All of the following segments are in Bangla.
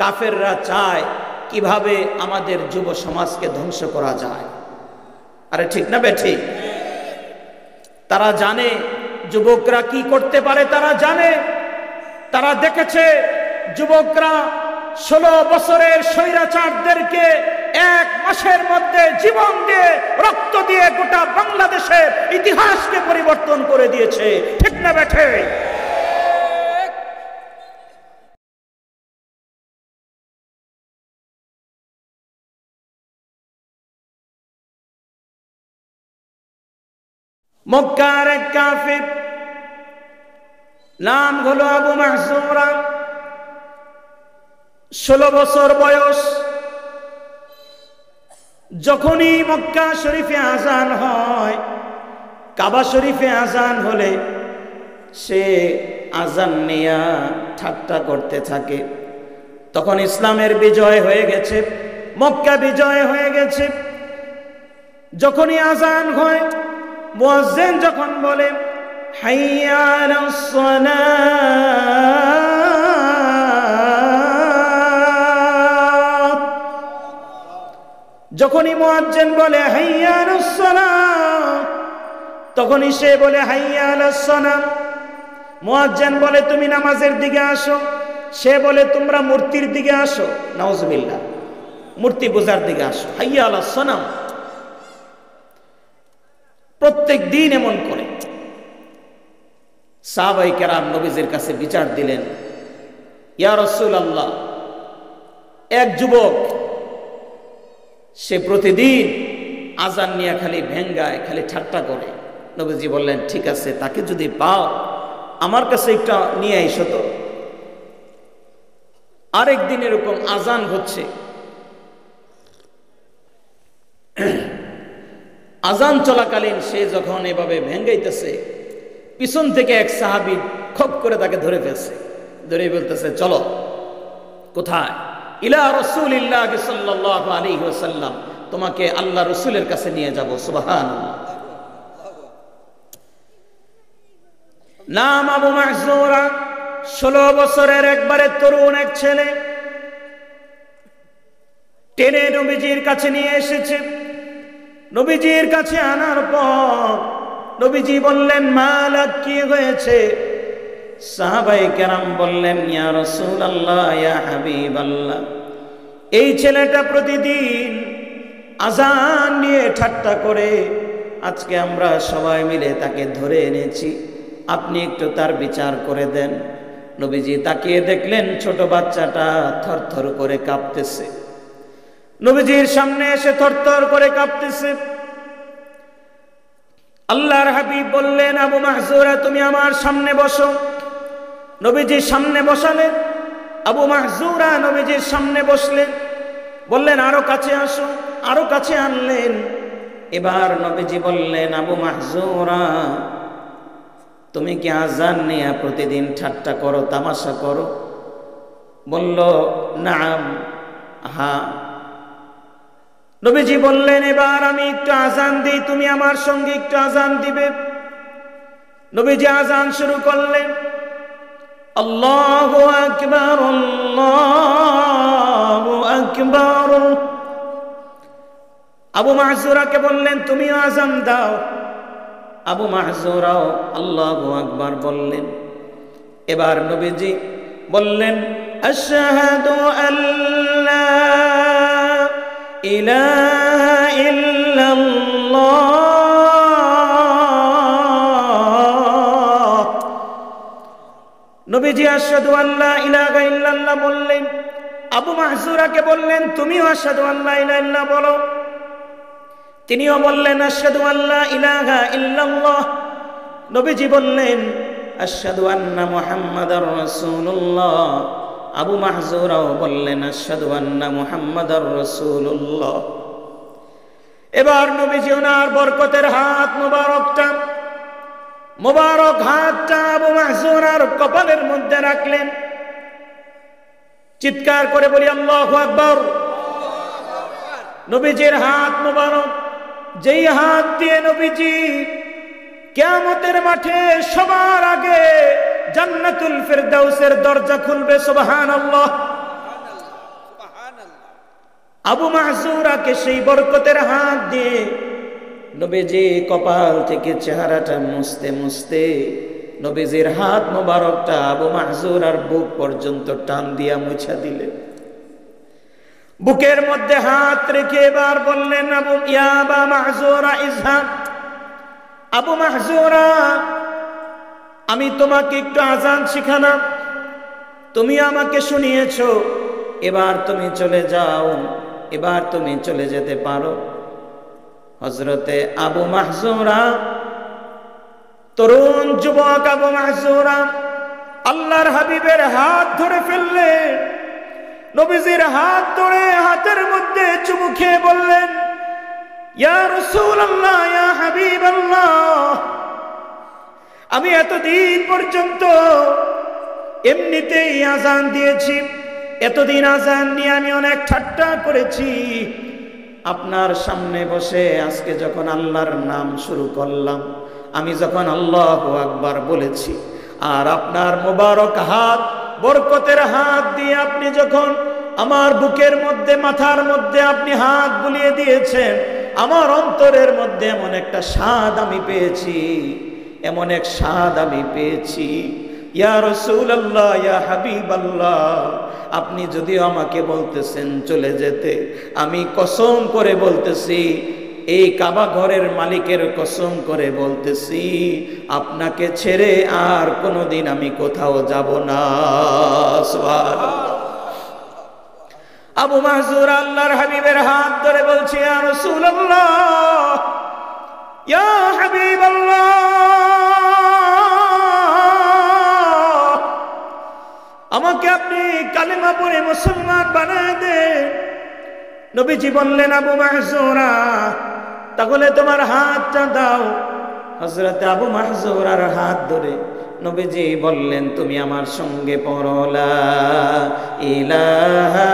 কাফেররা চায় কিভাবে আমাদের যুব সমাজকে ধ্বংস করা যায়। আরে ঠিক না বেঠিক? তারা জানে যুবকরা কি করতে পারে, তারা জানে, তারা দেখেছে যুবকরা 16 বছরের স্বৈরাচারদেরকে 1 মাসের মধ্যে জীবন দিয়ে রক্ত দিয়ে গোটা বাংলাদেশের ইতিহাসকে পরিবর্তন করে দিয়েছে। ঠিক না বেঠে? মক্কার এক কাফির, নাম হলো আবু মাহজুরা, 16 বছর বয়স। যখনই মক্কা শরীফে আজান হয়, কাবা শরীফে আজান হলে সে আজান নিয়ে ঠাট্টা করতে থাকে। তখন ইসলামের বিজয় হয়ে গেছে, মক্কা বিজয় হয়ে গেছে। যখনই আজান হয়, মুয়াজ্জিন যখন বলে হাইয়া আলাস সালাত, যখনই মুয়াজ্জিন বলে হাইয়া আলাস সালাত, তখনই সে বলে হাইয়া আলাস সালাম। মুয়াজ্জিন বলে তুমি নামাজের দিকে আসো, সে বলে তোমরা মূর্তির দিকে আসো। নাউজুবিল্লাহ, মূর্তি পূজার দিকে আসো। হাইয়া আলাস সালাম। প্রত্যেক দিন এমন করে সাহাবায়ে কেরাম নবীজির কাছে বিচার দিলেন, ইয়া রাসূলুল্লাহ, এক যুবক সে প্রতিদিন আজান নিয়ে খালি ভেঙ্গায়, খালি ঠাট্টা করে। নবীজি বললেন, ঠিক আছে, তাকে যদি পাও আমার কাছে একটা নিয়ে আইসো। তো আরেকদিন এরকম আজান হচ্ছে, আজান চলাকালীন সে যখন এভাবে ভেঙ্গাইতেছে, পিছন থেকে এক সাহাবী খপ করে তাকে ধরে ফেলছে, ধরে বলতেছে, চলো। কোথায়? ইলা রাসূলিল্লাহ সাল্লাল্লাহু আলাইহি ওয়াসাল্লাম, তোমাকে আল্লাহ রাসূলের কাছে নিয়ে যাব। সুবহানাল্লাহ। নাম আবু মাহজুরা, 16 বছরের একবারে তরুণ এক ছেলে। টেনে নবীজির কাছে নিয়ে এসেছে। নবীজির কাছে আনার পর নবীজি বললেন, মালাক, কি হয়েছে? সাহাবায়ে কেরাম বললেন, ইয়া রাসূলুল্লাহ, ইয়া হাবিবাল্লাহ, এই ছেলেটা প্রতিদিন আজান নিয়ে ঠাট্টা করে, আজকে আমরা সবাই মিলে তাকে ধরে এনেছি, আপনি একটু তার বিচার করে দেন। নবীজি তাকিয়ে দেখলেন ছোট বাচ্চাটা থরথর করে কাঁপতেছে। নবীজির সামনে এসে থরথর করে কাঁপতেছে। আল্লাহর হাবিব বললেন, আবু মাহজুরা, তুমি আমার সামনে বসো। নবীজির সামনে বসালেন। আবু মাহজুরা নবীজির সামনে বসলেন। বললেন, আরো কাছে আসো। আরো কাছে আনলেন। এবার নবীজি বললেন, আবু মাহজুরা, তুমি কি আজান নিয়ে প্রতিদিন ঠাট্টা করো, তামাশা করো? বলল, নাম, হ্যাঁ। নবীজি বললেন, এবার আমি একটু আজান দিই, তুমি আমার সঙ্গে একটু আজান দিবে। নবীজি আজান শুরু করলেন, আল্লাহু আকবার, আল্লাহু আকবার। আবু মাহজুরাকে বললেন, তুমিও আজান দাও। আবু মাহজুরাও আল্লাহু আকবার বললেন। এবার নবীজি বললেন, আশহাদু আল্লা ইলাহা ইল্লাল্লাহ। নবীজি আশহাদু আল্লা ইলাহা ইল্লাল্লাহ বললেন। আবু মাহজুরাকে বললেন, তুমিও আশহাদু আল্লা ইলাহা ইল্লাল্লাহ বলো। তিনিও বললেন, আশহাদু আল্লা ইলাহা ইল্লাল্লাহ। নবীজি বললেন, আশহাদু আন্না মুহাম্মাদার রাসূলুল্লাহ। আবু মাহজুরাও বললেন, আশহাদু আন্না মুহাম্মাদার রাসূলুল্লাহ। এবার নবীজি ওনার বরকতের হাত মোবারক হাতটা আবু মাহজুরার কপালের মধ্যে রাখলেন। চিৎকার করে বলি, আল্লাহু আকবার। নবীজির হাত মোবারক, যেই হাত দিয়ে নবীজি কিয়ামতের মাঠে সবার আগে জান্নাতুল ফিরদাউসের দরজা খুলবে। সুবহানাল্লাহ। আবু মাহজুরাকে সেই বরকতের হাত দিয়ে নবীজি কপাল থেকে চেহারাটা মুছতে মুছতে নবীজির হাত মোবারকটা আবু মাহজুরার বুক পর্যন্ত টান দিয়া মুছা দিলেন। বুকের মধ্যে হাত রেখে এবার বললেন, আবু ইয়া আবা মাহজুরা ইজহাব, আবু মাহজুরা আমি তোমাকে একটু আজান শিখালাম, তুমি আমাকে শুনিয়েছো, এবার তুমি চলে যাও, এবার তুমি চলে যেতে পারো। হযরতে আবু মাহজুরা, তরুণ যুবক আবু মাহজুরা আল্লাহর হাবিবের হাত ধরে ফেললেন। নবীজির হাত ধরে হাতের মধ্যে চুমু খেয়ে বললেন, ইয়া রাসূলুল্লাহ, ইয়া হাবিবাল্লাহ, আমি এতদিন পর্যন্ত এমনিতেই আজান দিয়েছি, এতদিন আজান নিয়ে আমি অনেক ঠাট্টা করেছি। আপনার সামনে বসে আজকে যখন আল্লাহর নাম শুরু করলাম, আমি যখন আল্লাহু আকবার বলেছি, আর আপনার মোবারক হাত, বরকতের হাত দিয়ে আপনি যখন আমার বুকের মধ্যে, মাথার মধ্যে আপনি হাত বুলিয়ে দিয়েছেন, আমার অন্তরের মধ্যে এমন একটা স্বাদ আমি পেয়েছি, এমন এক স্বাদ আমি পেয়েছি। ইয়া রাসূলুল্লাহ, ইয়া হাবিবাল্লাহ, আপনি যদিও আমাকে বলতেছেন চলে যেতে, আমি কসম করে বলতেছি, এই কাবা ঘরের মালিকের কসম করে বলতেছি, আপনাকে ছেড়ে আর কোনোদিন আমি কোথাও যাব না। সুবহানাল্লাহ। আবু মাহজুর আল্লাহর হাবিবের হাত ধরে বলছে, ইয়া রাসূলুল্লাহ, ইয়া হাবিবাল্লাহ, আমাকে আপনি কালেমা পড়ে মুসলমান বানায় দেন। নবীজি বললেন, আবু মাহজুরা তাহলে তোমার হাতটা দাও। হযরত আবু মাহজুরার হাত ধরে নবীজি বললেন, তুমি আমার সঙ্গে পড়ো, লা ইলাহা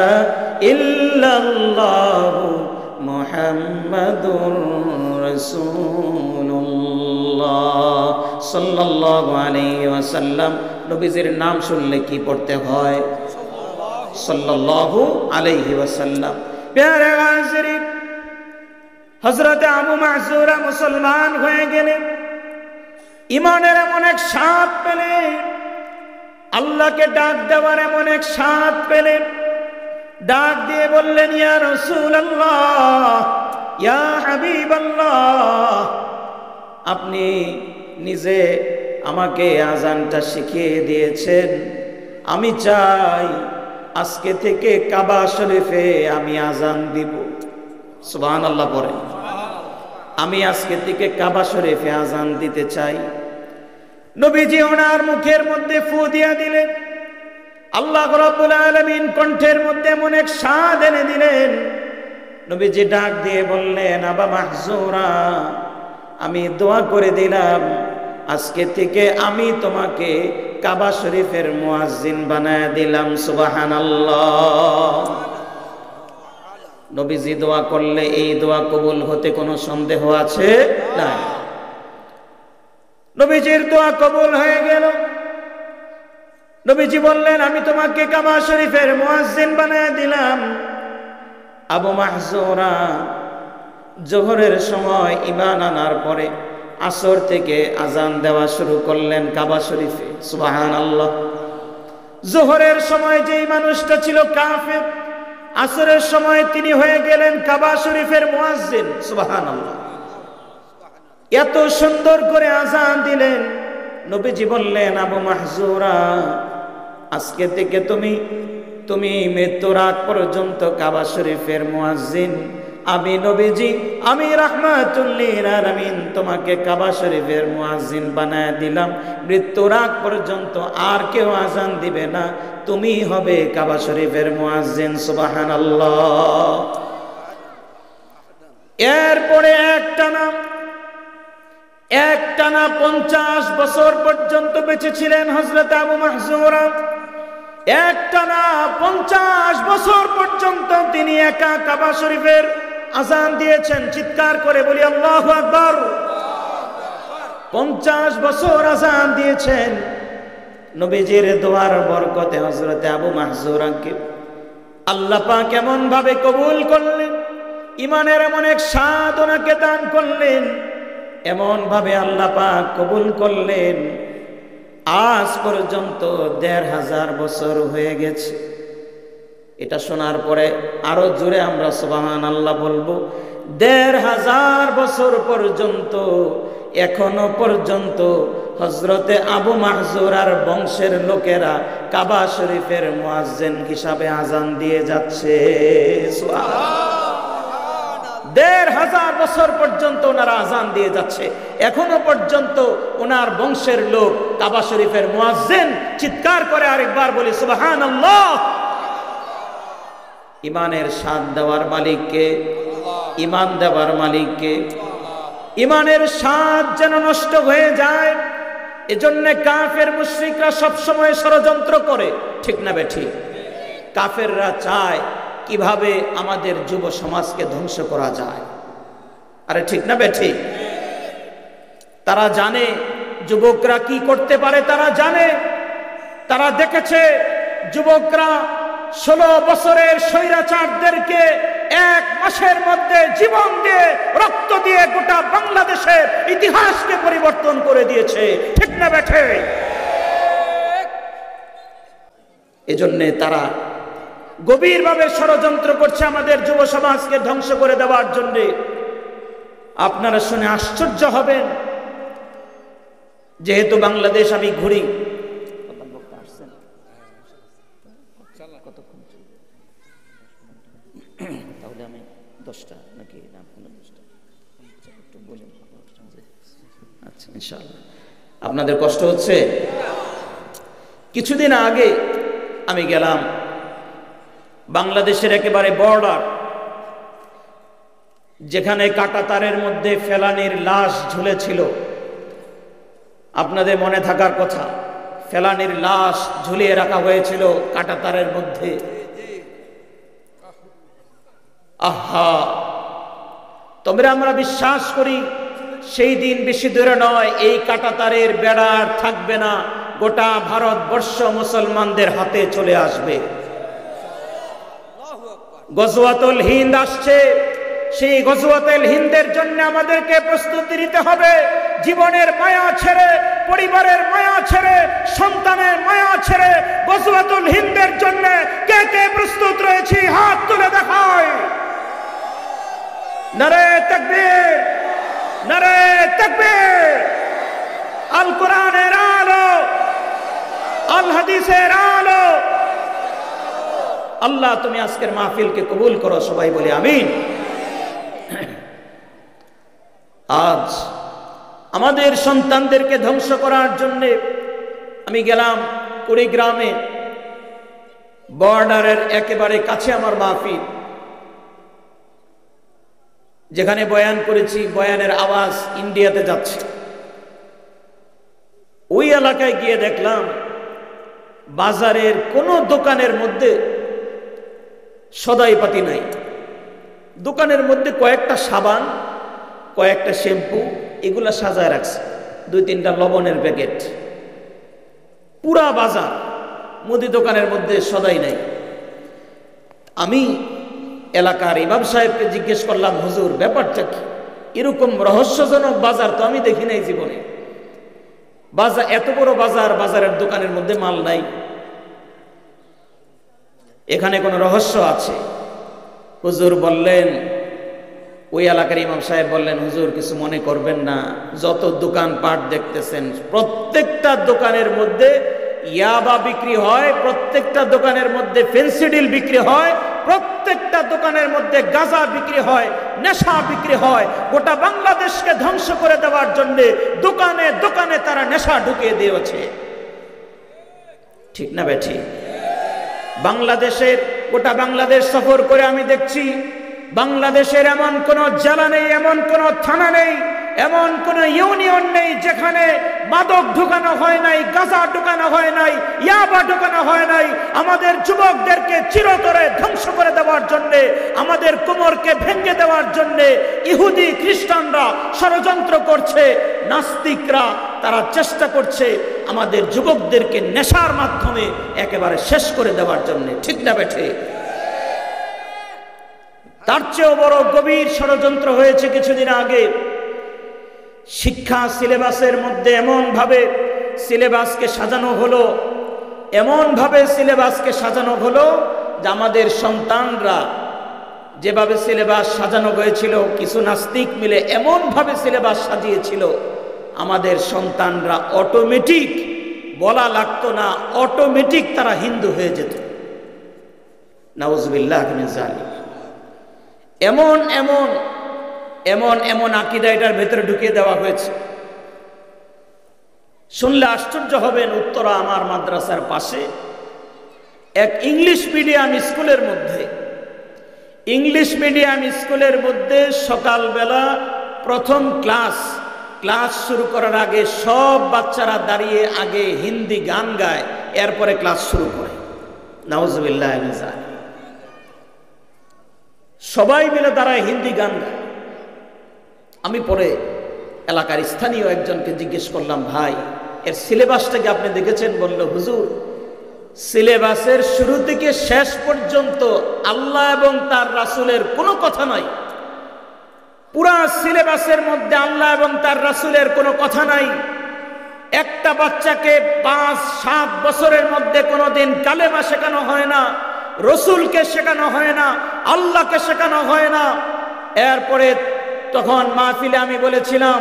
ইল্লাল্লাহু মুহাম্মাদুর রাসূলুল্লাহ সাল্লাল্লাহু আলাইহি ওয়াসাল্লাম। নবীজির নাম শুনলে কি পড়তে হয়? সাল্লাল্লাহু আলাইহি ওয়াসাল্লাম। প্যারে হাজিরিন, হযরত আবু মাহজুরা মুসলমান হয়ে গেলেন, ইমানের এমন এক স্বাদ পেলেন, আল্লাহকে ডাক দেওয়ার এমন এক স্বাদ পেলেন। ডাক দিয়ে বললেন, ইয়া রাসূলুল্লাহ, ইয়া হাবিবাল্লাহ, আপনি নিজে আমাকে আজানটা শিখিয়ে দিয়েছেন, আমি চাই আজকে থেকে কাবা শরীফে আমি আজান দিব। সুবহানাল্লাহ পড়ে। আমি আজকে থেকে কাবা শরীফে আজান দিতে চাই। নবীজি ওনার মুখের মধ্যে ফু দিয়া দিলেন। আল্লাহ রাব্বুল আলামিন কণ্ঠের মধ্যে এমন এক স্বাদ এনে দিলেন। নবীজি ডাক দিয়ে বললেন, আবা মাহজুরা, আমি দোয়া করে দিলাম, আজকে থেকে আমি তোমাকে কাবা শরীফের মুয়াজ্জিন বানায় দিলাম। সুবহানাল্লাহ। নবীজি দোয়া করলে এই দোয়া কবুল হতে কোনো সন্দেহ আছে? না। নবীজির দোয়া কবুল হয়ে গেল। নবীজি বললেন, আমি তোমাকে কাবা শরীফের মুয়াজ্জিন বানায় দিলাম। আবু মাহজুরা জোহরের সময় ঈমান আনার পরে আসর থেকে আজান দেওয়া শুরু করলেন কাবা শরীফে। সুবহানাল্লাহ। জোহরের সময় যেই মানুষটা ছিল কাফের, আসরের সময় তিনি হয়ে গেলেন কাবা শরীফের মুয়াজ্জিন। সুবহানাল্লাহ। এত সুন্দর করে আজান দিলেন। নবীজি বললেন, আবু মাহজুরা, আজকে থেকে তুমি মৃত্যুর আগ পর্যন্ত কাবা শরীফের মুয়াজ্জিন। আমি নবীজি, আমি রাহমাতুল লিল আলামিন তোমাকে কাবা শরীফের মুয়াজ্জিন বানায় দিলাম। মৃত্যুর আগ পর্যন্ত আর কেউ আজান দিবে না, তুমি হবে কাবা শরীফের মুয়াজ্জিন। সুবহানাল্লাহ। এরপরে একটানা 50 বছর পর্যন্ত বেঁচে ছিলেন হযরত আবু মাহজুরা। একটানা 50 বছর পর্যন্ত তিনি একা কাবা শরীফের আজান দিয়েছেন। চিৎকার করে বলি আল্লাহু আকবার। 50 বছর আজান দিয়েছেন। নবীজির দোয়ার বরকতে হযরত আবু মাহজুরাকে আল্লাহ পাক এমন ভাবে কবুল করলেন, ইমানের এমন এক স্বাদ ওনাকে দান করলেন, এমন ভাবে আল্লাহ পাক কবুল করলেন, আজ পর্যন্ত ১৫০০ বছর হয়ে গেছে। এটা শোনার পরে আরো জোরে আমরা সুবহানাল্লাহ বলবো। ১৫০০ বছর পর্যন্ত, এখনো পর্যন্ত হযরতে আবু মাহজুরার বংশের লোকেরা কাবা শরীফের মুয়াজ্জিন হিসাবে আজান দিয়ে যাচ্ছে। সুবহানাল্লাহ। ১৫০০ বছর পর্যন্ত ওনারা আজান দিয়ে যাচ্ছে, এখনো পর্যন্ত ওনার বংশের লোক কাবা শরীফের মুয়াজ্জিন। চিৎকার করে আরেকবার বলি সুবহানাল্লাহ। ইমানের স্বাদ দেওয়ার মালিককে, ইমান দেওয়ার মালিককে। ইমানের স্বাদ যেন নষ্ট হয়ে যায়, এজন্য কাফের মুশরিকরা সবসময় ষড়যন্ত্র করে, ঠিক না বেঠিক? কাফেররা চায় কিভাবে আমাদের যুব সমাজকে ধ্বংস করা যায়। আরে ঠিক না বেঠিক? তারা জানে যুবকরা কি করতে পারে, তারা জানে, তারা দেখেছে যুবকরা ১৬ বছরের স্বৈরাচারদেরকে ১ মাসের মধ্যে জীবন দিয়ে, রক্ত দিয়ে গোটা বাংলাদেশের ইতিহাসকে পরিবর্তন করে দিয়েছে, ঠিক না বেঠে? এজন্য তারা গভীরভাবে ষড়যন্ত্র করছে আমাদের যুব সমাজকে ধ্বংস করে দেওয়ার জন্য। আপনারা শুনে আশ্চর্য হবেন, যেহেতু বাংলাদেশ আমি ঘুরি, তাহলে আমি 10টা নাকি না 15টা একটু বলেন। আচ্ছা, ইনশাআল্লাহ। আপনাদের কষ্ট হচ্ছে? কিছুদিন আগে আমি গেলাম বাংলাদেশের একেবারে বর্ডার, যেখানে কাঁটাতারের মধ্যে ফেলানির লাশ ঝুলেছিল। আপনাদের মনে থাকার কথা, ফেলানির লাশ ঝুলিয়ে রাখা হয়েছিল কাঁটাতারের মধ্যে। আহা, তোমরা আমরা বিশ্বাস করি সেই দিন বেশি দূরে নয়, এই কাঁটাতারের বেড়া আর থাকবে না, গোটা ভারতবর্ষ মুসলমানদের হাতে চলে আসবে। গজওয়াতুল হিন্দ আসছে, সেই গজওয়াতুল হিন্দের জন্য আমাদেরকে প্রস্তুতি নিতে হবে। জীবনের মায়া ছেড়ে, পরিবারের মায়া ছেড়ে, সন্তানের মায়া ছেড়ে গজওয়াতুল হিন্দের জন্য কে কে প্রস্তুত রয়েছে? হাত তুলে দেখায়। নারে তাকবীর, নারে তাকবীর। আল কোরআনের আলো, আল হাদিসের আলো। আল্লাহ তুমি আজকের মাহফিলকে কবুল করো, সবাই বলি আমিন। আজ আমাদের সন্তানদেরকে ধ্বংস করার জন্য আমি গেলাম কুড়িগ্রামে, বর্ডারের একেবারে কাছে আমার মাহফিল, যেখানে বয়ান করেছি, বয়ানের আওয়াজ ইন্ডিয়াতে যাচ্ছে। ওই এলাকায় গিয়ে দেখলাম বাজারের কোনো দোকানের মধ্যে সদাইপাতি নাই। দোকানের মধ্যে কয়েকটা সাবান, কয়েকটা শ্যাম্পু, এগুলা সাজায় রাখছে, 2-3টা লবণের প্যাকেট। পুরা বাজার, মুদি দোকানের মধ্যে সদাই নাই। আমি এলাকার ইমাম সাহেবকে জিজ্ঞেস করলাম, হুজুর ব্যাপারটা কি? এরকম রহস্যজনক বাজার তো আমি দেখি নাই জীবনে। বাজার, এত বড় বাজার, বাজারের দোকানের মধ্যে মাল নাই, এখানে কোনো রহস্য আছে। হুজুর বললেন, ওই এলাকার ইমাম সাহেব বললেন, হুজুর কিছু মনে করবেন না, যত দোকানপাট দেখতেছেন প্রত্যেকটা দোকানের মধ্যে ইয়াবা বিক্রি হয়, প্রত্যেকটা দোকানের মধ্যে ফেন্সিডিল বিক্রি হয়, প্রত্যেকটা দোকানের মধ্যে গাঁজা বিক্রি হয়, নেশা বিক্রি হয়। গোটা বাংলাদেশকে ধ্বংস করে দেওয়ার জন্য দোকানে দোকানে তারা নেশা ঢুকিয়ে দিয়েছে, ঠিক না বেঠি? বাংলাদেশের, গোটা বাংলাদেশ সফর করে আমি দেখছি বাংলাদেশের এমন কোন জেলা নেই, এমন কোন থানা নেই, এমন কোন ইউনিয়ন নেই যেখানে মাদক ঢুকানো হয় নাই, গাঁজা ঢুকানো হয় নাই, ইয়াবা ঢুকানো হয় নাই। আমাদের যুবকদেরকে চিরতরে ধ্বংস করে দেওয়ার জন্য, আমাদের কোমরকে ভেঙে দেওয়ার জন্য ইহুদি খ্রিস্টানরা ষড়যন্ত্র করছে, নাস্তিকরা তারা চেষ্টা করছে আমাদের যুবকদেরকে নেশার মাধ্যমে একেবারে শেষ করে দেওয়ার জন্য, ঠিক না বেঠে? তার চেয়েও বড় গভীর ষড়যন্ত্র হয়েছে কিছুদিন আগে। শিক্ষা সিলেবাসের মধ্যে এমনভাবে সিলেবাসকে সাজানো হলো, এমনভাবে সিলেবাসকে সাজানো হলো যে আমাদের সন্তানরা যেভাবে সিলেবাস সাজানো হয়েছিল, কিছু নাস্তিক মিলে এমনভাবে সিলেবাস সাজিয়েছিল, আমাদের সন্তানরা অটোমেটিক, বলা লাগতো না, অটোমেটিক তারা হিন্দু হয়ে যেত। নাউজুবিল্লাহ মিন যালিক। এমন এমন এমন এমন আকীদা এটার ভেতরে ঢুকিয়ে দেওয়া হয়েছে, শুনলে আশ্চর্য হবেন। উত্তরা আমার মাদ্রাসার পাশে এক ইংলিশ মিডিয়াম স্কুলের মধ্যে সকালবেলা প্রথম ক্লাস শুরু করার আগে সব বাচ্চারা দাঁড়িয়ে আগে হিন্দি গান গায়, এরপরে ক্লাস শুরু করে। নাউজুবিল্লাহ মিন যালিক। সবাই মিলে দাঁড়ায় হিন্দি গান গায়। আমি পরে এলাকার স্থানীয় একজনকে জিজ্ঞেস করলাম, ভাই এর সিলেবাসটাকে আপনি দেখেছেন? বলল, হুজুর সিলেবাসের শুরু থেকে শেষ পর্যন্ত আল্লাহ এবং তার রাসূলের কোনো কথা নাই। পুরা সিলেবাসের মধ্যে আল্লাহ এবং তার রাসূলের কোনো কথা নাই। একটা বাচ্চাকে 5-7 বছরের মধ্যে কোনোদিন কালেমা শেখানো হয় না, রসুলকে শেখানো হয় না, আল্লাহকে শেখানো হয় না। এরপরে তখন মাহফিলে আমি বলেছিলাম,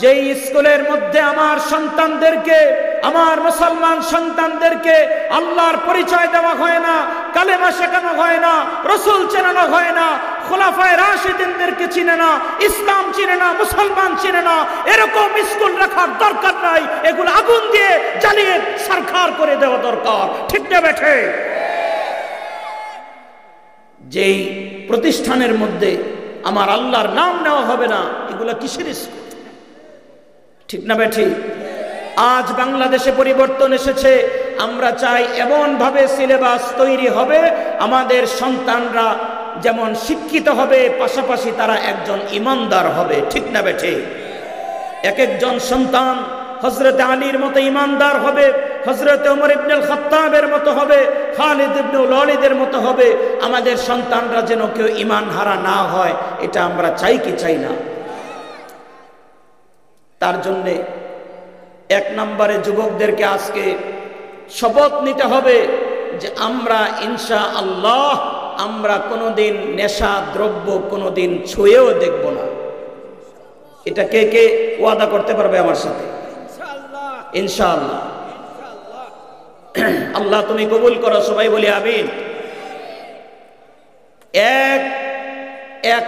যেই স্কুলের মধ্যে আমার সন্তানদেরকে, আমার মুসলমান সন্তানদেরকে আল্লাহর পরিচয় দেওয়া হয় না, কালেমা শেখানো হয় না, রসুল চেনানো হয় না, খোলাফায়ে রাশিদিনদেরকে চিনে না, ইসলাম চিনে না, মুসলমান চিনে না, এরকম স্কুল রাখার দরকার নাই। এগুলো আগুন দিয়ে জ্বালিয়ে সরকার করে দেওয়া দরকার। ঠিক না বেঠে? যেই প্রতিষ্ঠানের মধ্যে আমার আল্লাহর নাম নেওয়া হবে না, এগুলা কিসের স্কুল? ঠিক না বেঠি? আজ বাংলাদেশে পরিবর্তন এসেছে। আমরা চাই এমন ভাবে সিলেবাস তৈরি হবে, আমাদের সন্তানরা যেমন শিক্ষিত হবে, পাশাপাশি তারা একজন ইমানদার হবে। ঠিক না বেঠি? এক একজন সন্তান হযরত আলীর মতো ইমানদার হবে, হযরত ওমর ইবনে খাত্তাবের মতো হবে, খালিদ ইবনে ওয়ালিদের মতো হবে। আমাদের সন্তানরা যেন কেউ ঈমান হারা না হয়, এটা আমরা চাই কি চাই না? তার জন্য এক নম্বরে যুবকদেরকে আজকে শপথ নিতে হবে যে আমরা ইনশাআল্লাহ আমরা কোনোদিন নেশা দ্রব্য কোনোদিন ছুঁয়েও দেখব না। এটা কে কে ওয়াদা করতে পারবে আমার সাথে? ইনশাআল্লাহ। আল্লাহ তুমি কবুল করো, সবাই বলি আমিন। এক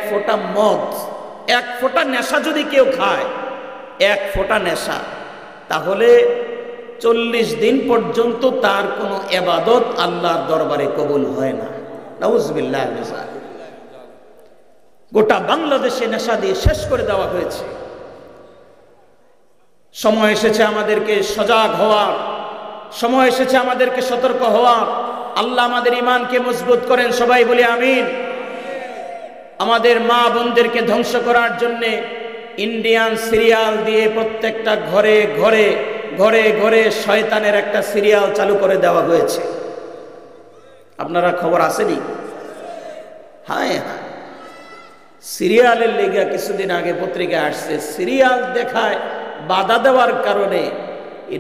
ফোঁটা মদ, এক ফোঁটা নেশা যদি কেউ খায়, এক ফোঁটা নেশা, তাহলে 40 দিন পর্যন্ত তার কোনো ইবাদত আল্লাহর দরবারে কবুল হয় না। নাউজুবিল্লাহ। গোটা বাংলাদেশে নেশা দিয়ে শেষ করে দেওয়া হয়েছে। সময় এসেছে আমাদেরকে সজাগ হওয়ার, সময় এসেছে আমাদেরকে সতর্ক হওয়ার। আল্লাহ আমাদের ঈমানকে মজবুত করেন, সবাই বলি আমিন। আমাদের মা বোনদেরকে ধ্বংস করার জন্য ইন্ডিয়ান সিরিয়াল দিয়ে প্রত্যেকটা ঘরে ঘরে ঘরে ঘরে শয়তানের একটা সিরিয়াল চালু করে দেওয়া হয়েছে। আপনারা খবর আসেনি? হ্যাঁ হ্যাঁ, সিরিয়ালের লেগে কিছুদিন আগে পত্রিকায় আসছে, সিরিয়াল দেখায় বাধা দেওয়ার কারণে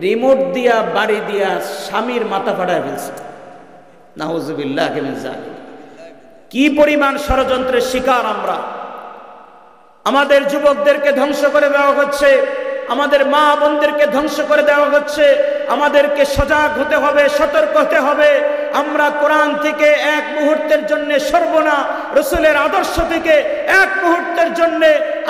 রিমোট দিয়া বাড়ি দিয়া স্বামীর মাথা ফাটায় ফেলছে। নাউজুবিল্লাহ মিন যালিক। কি পরিমাণ ষড়যন্ত্রের শিকার আমরা। আমাদের যুবকদেরকে ধ্বংস করে দেওয়া হচ্ছে, আমাদের মা বোনদেরকে ধ্বংস করে দেওয়া হচ্ছে। আমাদেরকে সজাগ হতে হবে, সতর্ক হতে হবে। আমরা কোরআন থেকে এক মুহূর্তের জন্য সরব না, রসুলের আদর্শ থেকে এক মুহূর্তের জন্য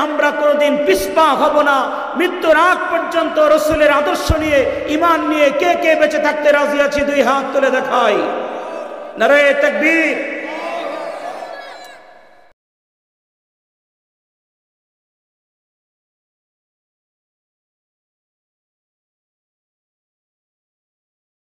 আমরা কোনোদিন পিছপা হব না। মৃত্যুর আগ পর্যন্ত রসুলের আদর্শ নিয়ে, ঈমান নিয়ে কে কে বেঁচে থাকতে রাজি আছি? 2 হাত তুলে দেখাই। নারে তাকবীর।